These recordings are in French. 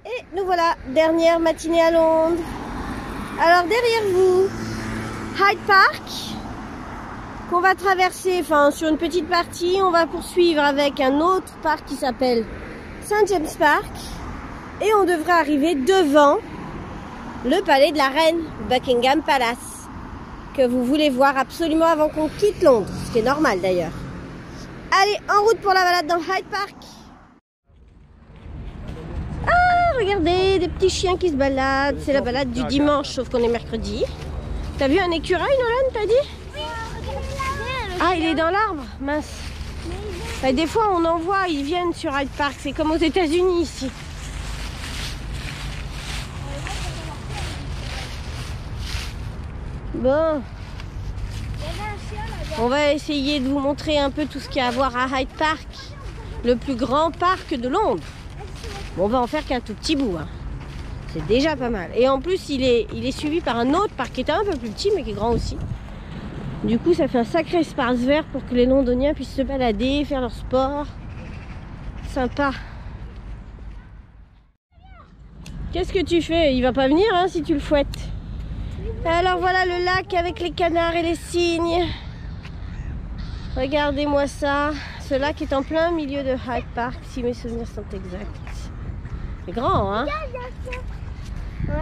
Et nous voilà, dernière matinée à Londres. Alors derrière vous, Hyde Park, qu'on va traverser, enfin sur une petite partie, on va poursuivre avec un autre parc qui s'appelle St. James Park. Et on devrait arriver devant le palais de la reine, Buckingham Palace, que vous voulez voir absolument avant qu'on quitte Londres, ce qui est normal d'ailleurs. Allez, en route pour la balade dans Hyde Park. Ah, regardez, des petits chiens qui se baladent. C'est la balade du dimanche, sauf qu'on est mercredi. T'as vu un écureuil, Nolan, t'as dit? Oui. Ah, il est dans l'arbre, mince. Bah, des fois, on en voit, ils viennent sur Hyde Park. C'est comme aux États-Unis ici. Bon. On va essayer de vous montrer un peu tout ce qu'il y a à voir à Hyde Park, le plus grand parc de Londres. Bon, on va en faire qu'un tout petit bout, hein. C'est déjà pas mal. Et en plus, il est suivi par un autre parc qui est un peu plus petit, mais qui est grand aussi. Du coup, ça fait un sacré espace vert pour que les Londoniens puissent se balader, faire leur sport. Sympa. Qu'est-ce que tu fais? Il va pas venir, hein, si tu le fouettes. Alors voilà le lac avec les canards et les cygnes. Regardez-moi ça. Ce lac est en plein milieu de Hyde Park, si mes souvenirs sont exacts. C'est grand, hein? Ouais.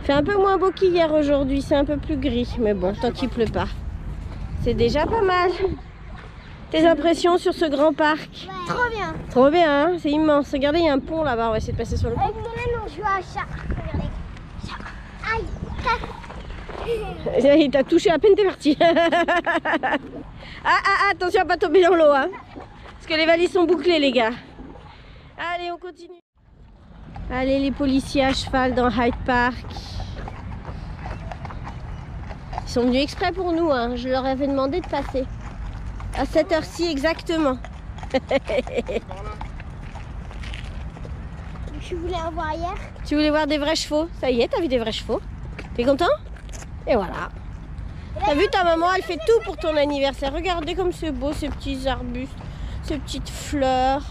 Fait un peu moins beau qu'hier aujourd'hui, c'est un peu plus gris. Mais bon, tant qu'il pleut pas. C'est déjà pas mal. Tes impressions sur ce grand parc? Ouais. Trop bien. Trop bien, hein? C'est immense. Regardez, il y a un pont là-bas. On va essayer de passer sur le pont. Avec Nolan, on joue à chat. Regardez. Chat. Aïe. Il t'a touché, à peine t'es parti. Attention à pas tomber dans l'eau, hein. Parce que les valises sont bouclées, les gars. Allez, on continue. Allez, les policiers à cheval dans Hyde Park. Ils sont venus exprès pour nous, hein. Je leur avais demandé de passer. À cette heure-ci exactement. Tu voulais en voir hier? Tu voulais voir des vrais chevaux? Ça y est, t'as vu des vrais chevaux? T'es content? Et voilà. T'as vu, ta maman, elle fait tout pour ton anniversaire. Regardez comme c'est beau, ces petits arbustes, ces petites fleurs.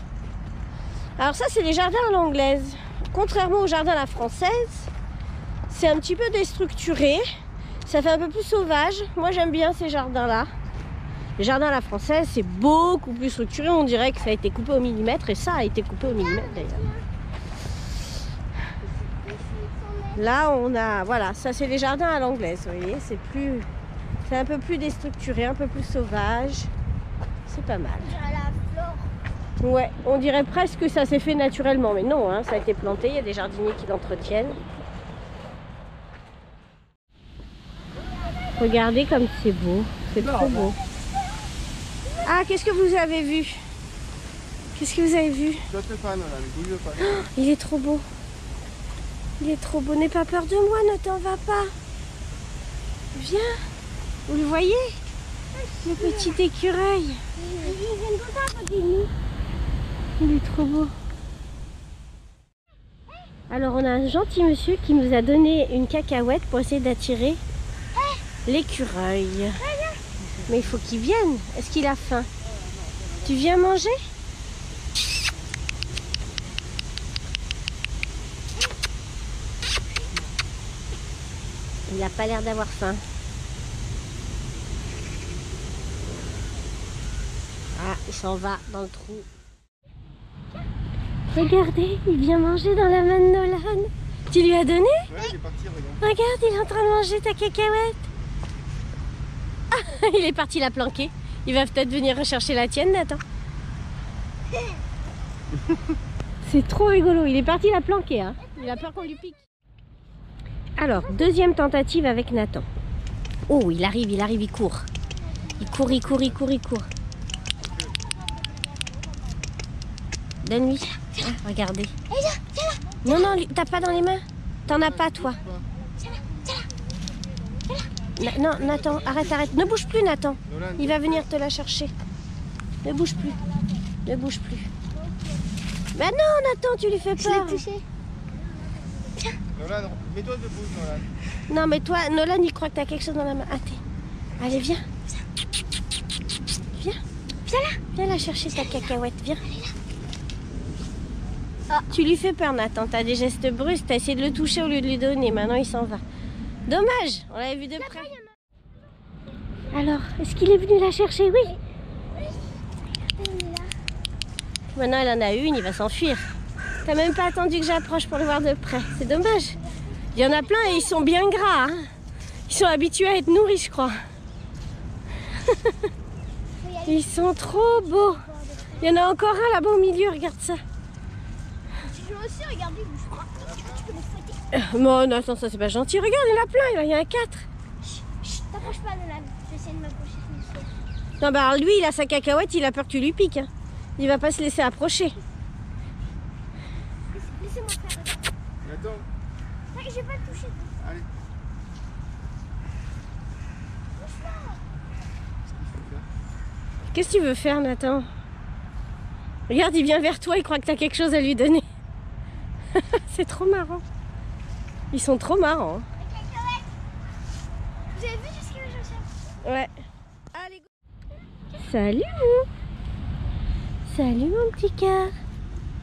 Alors ça, c'est les jardins à l'anglaise. Contrairement au jardin à la française, c'est un petit peu déstructuré. Ça fait un peu plus sauvage. Moi, j'aime bien ces jardins-là. Les jardins à la française, c'est beaucoup plus structuré. On dirait que ça a été coupé au millimètre. Et ça a été coupé au millimètre, d'ailleurs. Là, on a... Voilà, ça, c'est les jardins à l'anglaise, vous voyez. C'est un peu plus déstructuré, un peu plus sauvage. C'est pas mal. Ouais, on dirait presque que ça s'est fait naturellement. Mais non, hein, ça a été planté. Il y a des jardiniers qui l'entretiennent. Regardez comme c'est beau. C'est trop beau. Ah, qu'est-ce que vous avez vu? Qu'est-ce que vous avez vu? Il est trop beau. Il est trop beau. N'aie pas peur de moi, ne t'en va pas. Viens. Vous le voyez? Le petit écureuil. Il est trop beau. Alors on a un gentil monsieur qui nous a donné une cacahuète pour essayer d'attirer l'écureuil. Mais il faut qu'il vienne. Est-ce qu'il a faim? Tu viens manger? Il n'a pas l'air d'avoir faim. Ah, il s'en va dans le trou. Regardez, il vient manger dans la main de Nolan. Tu lui as donné? Ouais, il est parti, regarde. Regarde, il est en train de manger ta cacahuète. Ah, il est parti la planquer. Il va peut-être venir rechercher la tienne, Nathan. C'est trop rigolo. Il est parti la planquer, hein. Il a peur qu'on lui pique. Alors, deuxième tentative avec Nathan. Oh, il arrive, il court. Il court. Donne-lui. Ah, regardez. Non, t'as pas dans les mains. T'en as pas, toi. Non, Nathan, arrête. Ne bouge plus, Nathan. Il va venir te la chercher. Ne bouge plus. Bah non, Nathan, tu lui fais peur. Je l'ai touché. Nolan, mets-toi debout, Nolan. Non, mais toi, Nolan, il croit que t'as quelque chose dans la main. Allez, viens. viens. Viens là. Viens là chercher ta cacahuète. Viens. Ah. Tu lui fais peur, Nathan. T'as des gestes brusques. T'as essayé de le toucher au lieu de lui donner. Maintenant, il s'en va. Dommage. On l'avait vu de près. Alors, est-ce qu'il est venu la chercher? Oui. Maintenant, elle en a une. Il va s'enfuir. T'as même pas attendu que j'approche pour le voir de près. C'est dommage. Il y en a plein et ils sont bien gras. Hein. Ils sont habitués à être nourris, je crois. Ils sont trop beaux. Il y en a encore un là-bas au milieu, regarde ça. Tu peux aussi regarder, je crois. Tu peux les fouetter. Non, non, attends, ça c'est pas gentil. Regarde, il y en a plein, il y en a 4. Chut, t'approches pas de la... Je vais essayer de m'approcher. Non, bah lui, il a sa cacahuète, il a peur que tu lui piques. Hein. Il va pas se laisser approcher. Laissez-moi faire. Attends. Je vais pas le toucher. Allez. Qu'est-ce que tu veux faire, Nathan? Regarde, il vient vers toi, il croit que tu as quelque chose à lui donner. C'est trop marrant. Ils sont trop marrants. Vous avez vu jusqu'à où je cherche? Ouais. Allez, go. Salut. Salut mon petit cœur.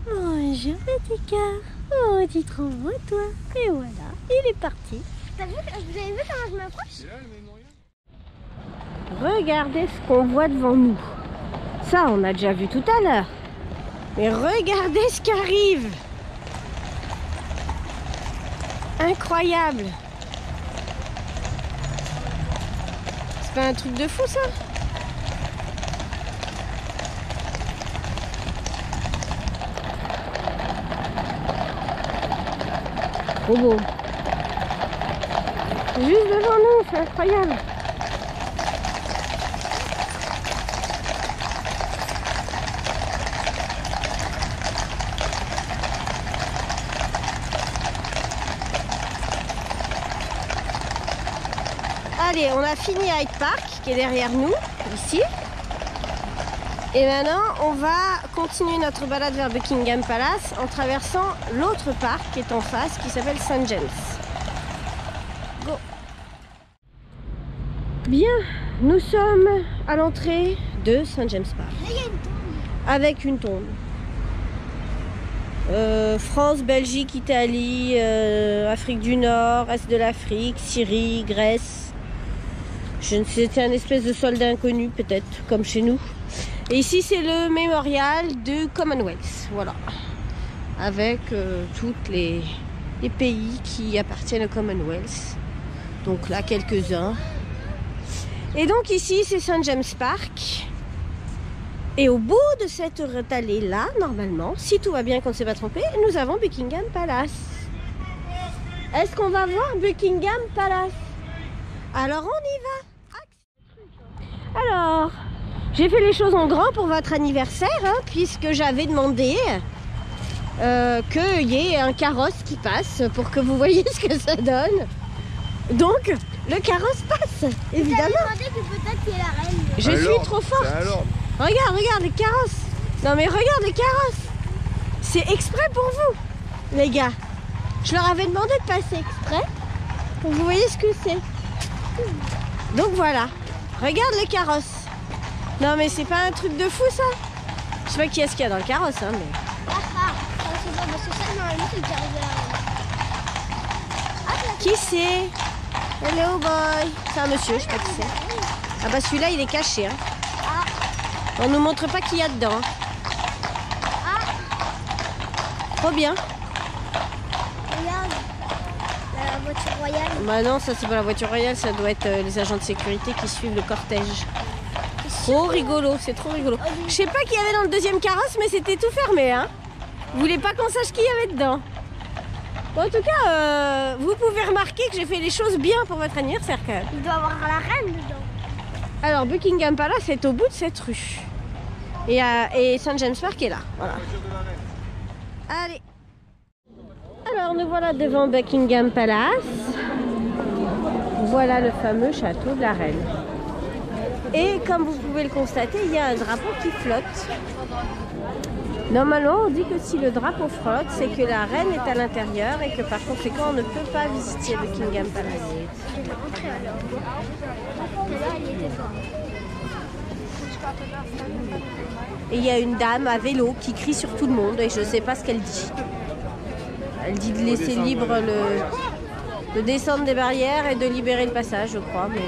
Bonjour petit cœur. Oh, tu es trop beau toi. Et voilà, il est parti. T'as vu, vous avez vu comment je m'approche? C'est là, le mémorial. Regardez ce qu'on voit devant nous. Ça, on a déjà vu tout à l'heure. Mais regardez ce qui arrive. Incroyable. C'est pas un truc de fou ça? Trop beau. Juste devant nous, c'est incroyable. Allez, on a fini Hyde Park qui est derrière nous, ici. Et maintenant, on va continuer notre balade vers Buckingham Palace en traversant l'autre parc qui est en face, qui s'appelle St. James. Go! Bien, nous sommes à l'entrée de St. James Park. Là, il y a une tombe. Avec une tombe. France, Belgique, Italie, Afrique du Nord, Est de l'Afrique, Syrie, Grèce. Je ne sais, c'est un espèce de soldat inconnu peut-être, comme chez nous. Et ici c'est le mémorial du Commonwealth, voilà. Avec tous les pays qui appartiennent au Commonwealth. Donc là quelques-uns. Et donc ici c'est St. James Park. Et au bout de cette allée-là, normalement, si tout va bien, qu'on ne s'est pas trompé, nous avons Buckingham Palace. Est-ce qu'on va voir Buckingham Palace? Alors on y va. Alors, j'ai fait les choses en grand pour votre anniversaire, hein, puisque j'avais demandé qu'il y ait un carrosse qui passe pour que vous voyez ce que ça donne. Donc, le carrosse passe, évidemment. Vous avez demandé que peut-être qu'il y ait la reine. Je Alors, suis trop forte. c'est alors. Regarde, regarde les carrosses. Non mais regarde les carrosses. C'est exprès pour vous, les gars. Je leur avais demandé de passer exprès pour que vous voyez ce que c'est. Donc voilà. Regarde le carrosse. Non mais c'est pas un truc de fou ça. Je sais pas qui est-ce qu'il y a dans le carrosse, hein, mais... C'est bon, parce que ça, normalement, c'est le carrosse de la reine. Qui c'est? Hello boy. C'est un monsieur, je sais pas qui c'est. Ah bah celui-là il est caché, hein. On nous montre pas qu'il y a dedans. Trop bien. Regarde, la voiture royale. Bah non, ça c'est pas la voiture royale, ça doit être les agents de sécurité qui suivent le cortège. Trop rigolo, c'est trop rigolo. Je sais pas qu'il y avait dans le deuxième carrosse, mais c'était tout fermé, hein. Vous voulez pas qu'on sache qui y avait dedans? Bon, en tout cas, vous pouvez remarquer que j'ai fait les choses bien pour votre anniversaire quand même. Il doit avoir la reine dedans. Alors, Buckingham Palace est au bout de cette rue. Et St. James Park est là, voilà. Allez. Alors, nous voilà devant Buckingham Palace. Voilà le fameux château de la reine. Et comme vous pouvez le constater, il y a un drapeau qui flotte. Normalement, on dit que si le drapeau flotte, c'est que la reine est à l'intérieur et que par conséquent, on ne peut pas visiter Buckingham Palace. Je vais rentrer alors. Là, il était fort. Et il y a une dame à vélo qui crie sur tout le monde et je sais pas ce qu'elle dit. Elle dit de laisser libre de descendre des barrières et de libérer le passage, je crois. Mais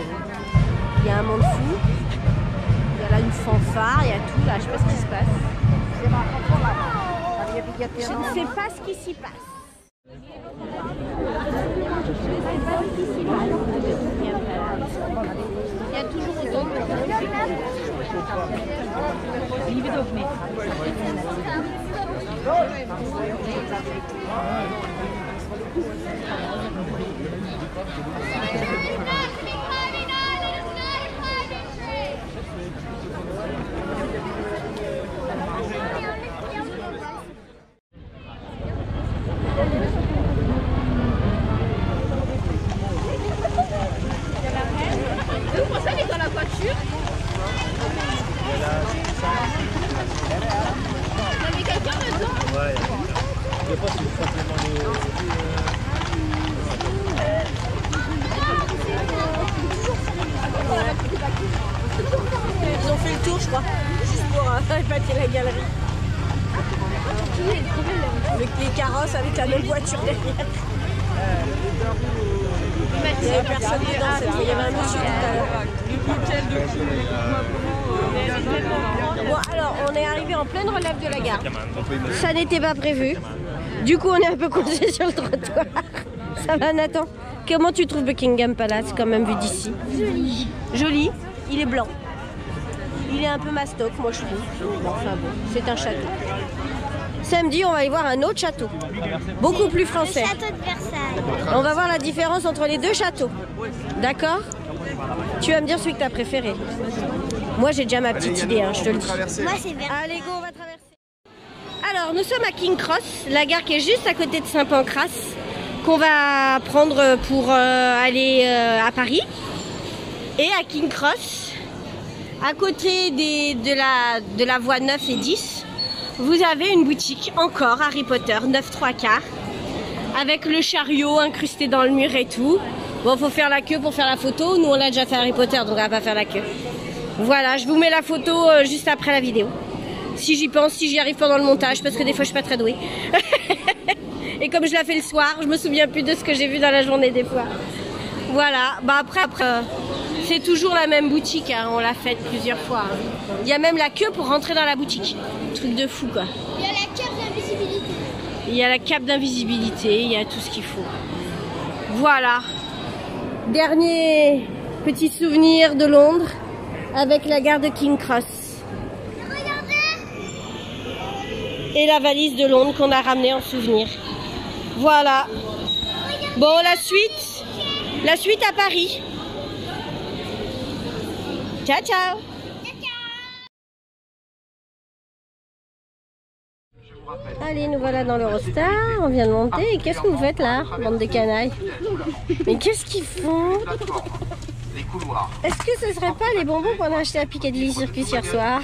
il y a un monde fou. Il y a là une fanfare, il y a tout là, je sais pas ce qui se passe. Je ne sais pas ce qui s'y passe. Il y a toujours autant de Ils ont fait le tour, je crois, juste pour épater la galerie. Avec les carrosses, avec la même voiture derrière. Il n'y avait personne dedans, il y avait un monsieur tout à l'heure. Bon, alors, on est arrivé en pleine relève de la gare. Ça n'était pas prévu. Du coup, on est un peu coincé sur le trottoir. Ça va, Nathan? Comment tu trouves Buckingham Palace, quand même, vu d'ici? Joli. Joli. Il est blanc. Il est un peu mastoc, moi je trouve. Bon, enfin bon, c'est un château. Samedi, on va aller voir un autre château. Beaucoup plus français. Le château de Versailles. On va voir la différence entre les deux châteaux. D'accord? Tu vas me dire celui que tu as préféré. Moi, j'ai déjà ma petite idée, hein, je te le dis. Moi, c'est Versailles. Allez, go, on va traverser. Alors, nous sommes à King Cross, la gare qui est juste à côté de Saint-Pancras, qu'on va prendre pour aller à Paris. Et à King Cross, à côté de la voie 9 et 10, vous avez une boutique encore Harry Potter 9 3/4 avec le chariot incrusté dans le mur et tout. Bon, faut faire la queue pour faire la photo. Nous, on l'a déjà fait Harry Potter, donc on va pas faire la queue. Voilà, je vous mets la photo juste après la vidéo. Si j'y pense, si j'y arrive pendant le montage, parce que des fois, je suis pas très douée. Et comme je la fais le soir, je me souviens plus de ce que j'ai vu dans la journée des fois. Voilà, bah après c'est toujours la même boutique, hein. On l'a faite plusieurs fois. Hein. Il y a même la queue pour rentrer dans la boutique. Truc de fou, quoi. Il y a la cape d'invisibilité. Il y a la cape d'invisibilité, il y a tout ce qu'il faut. Voilà. Dernier petit souvenir de Londres avec la gare de King Cross. Regardez. Et la valise de Londres qu'on a ramenée en souvenir. Voilà. Bon, la suite à Paris. Ciao, ciao. Allez, nous voilà dans l'Eurostar. On vient de monter. Et qu'est-ce que vous faites là, bande de canailles? Mais qu'est-ce qu'ils font? Est-ce que ce serait pas les bonbons qu'on a achetés à Piccadilly Circus hier soir?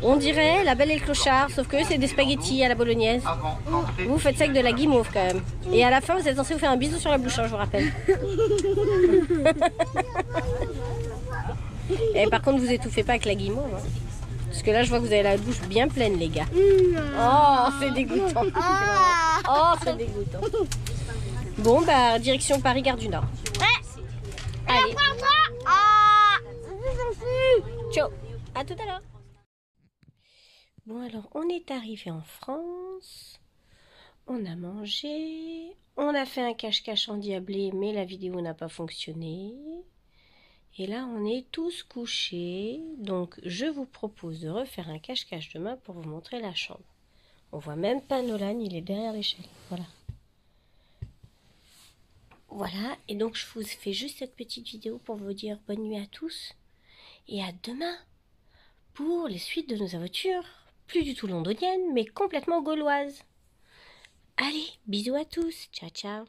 On dirait La Belle et le Clochard, sauf que c'est des spaghettis à la bolognaise. Vous faites ça avec de la guimauve quand même. Et à la fin, vous êtes censé vous faire un bisou sur la bouche, hein, je vous rappelle. Et par contre, vous étouffez pas avec la guimauve. Hein. Parce que là, je vois que vous avez la bouche bien pleine, les gars. Oh, c'est dégoûtant. Oh, c'est dégoûtant. Bon, bah, direction Paris, gare du Nord. Allez. Ciao. À tout à l'heure. Bon, alors, on est arrivé en France. On a mangé. On a fait un cache-cache endiablé, mais la vidéo n'a pas fonctionné. Et là, on est tous couchés. Donc, je vous propose de refaire un cache-cache demain pour vous montrer la chambre. On voit même pas Nolan, il est derrière l'échelle. Voilà. Voilà, et donc je vous fais juste cette petite vidéo pour vous dire bonne nuit à tous. Et à demain pour les suites de nos aventures. Plus du tout londoniennes, mais complètement gauloises. Allez, bisous à tous. Ciao, ciao.